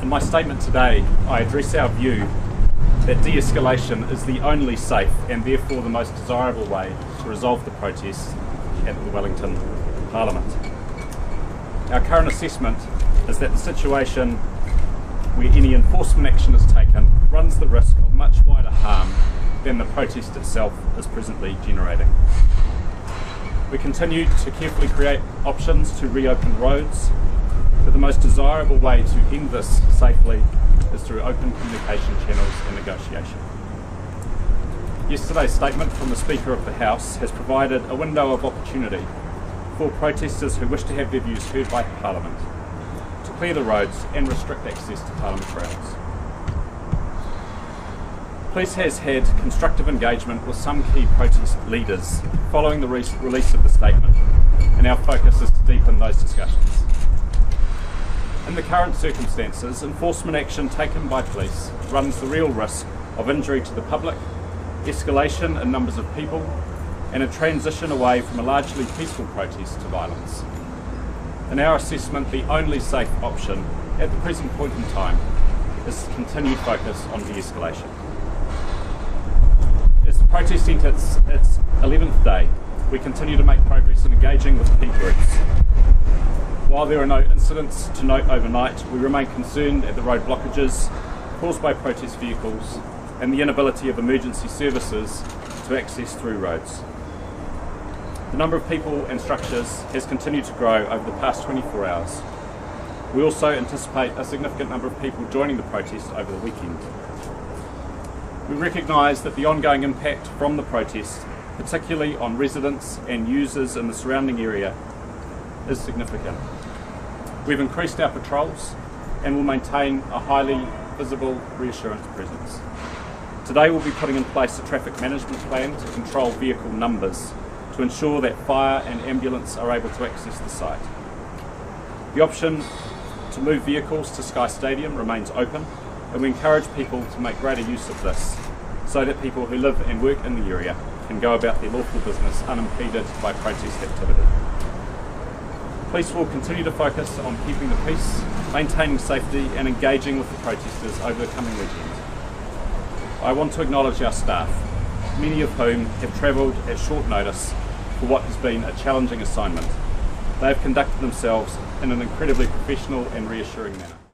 In my statement today, I address our view that de-escalation is the only safe and therefore the most desirable way to resolve the protests at the Wellington Parliament. Our current assessment is that the situation where any enforcement action is taken runs the risk of much wider harm than the protest itself is presently generating. We continue to carefully create options to reopen roads, but the most desirable way to end this safely is through open communication channels and negotiation. Yesterday's statement from the Speaker of the House has provided a window of opportunity for protesters who wish to have their views heard by Parliament to clear the roads and restrict access to Parliament grounds. Police has had constructive engagement with some key protest leaders following the release of the statement, and our focus is to deepen those discussions. In the current circumstances, enforcement action taken by police runs the real risk of injury to the public, escalation in numbers of people, and a transition away from a largely peaceful protest to violence. In our assessment, the only safe option at the present point in time is continued focus on de-escalation. As the protest enters its 11th day, we continue to make progress in engaging with key groups. While there are no incidents to note overnight, we remain concerned at the road blockages caused by protest vehicles and the inability of emergency services to access through roads. The number of people and structures has continued to grow over the past 24 hours. We also anticipate a significant number of people joining the protest over the weekend. We recognise that the ongoing impact from the protest, particularly on residents and users in the surrounding area, is significant. We've increased our patrols and will maintain a highly visible reassurance presence. Today we'll be putting in place a traffic management plan to control vehicle numbers to ensure that fire and ambulance are able to access the site. The option to move vehicles to Sky Stadium remains open, and we encourage people to make greater use of this so that people who live and work in the area can go about their lawful business unimpeded by protest activity. Police will continue to focus on keeping the peace, maintaining safety and engaging with the protesters over the coming weekend. I want to acknowledge our staff, many of whom have travelled at short notice for what has been a challenging assignment. They have conducted themselves in an incredibly professional and reassuring manner.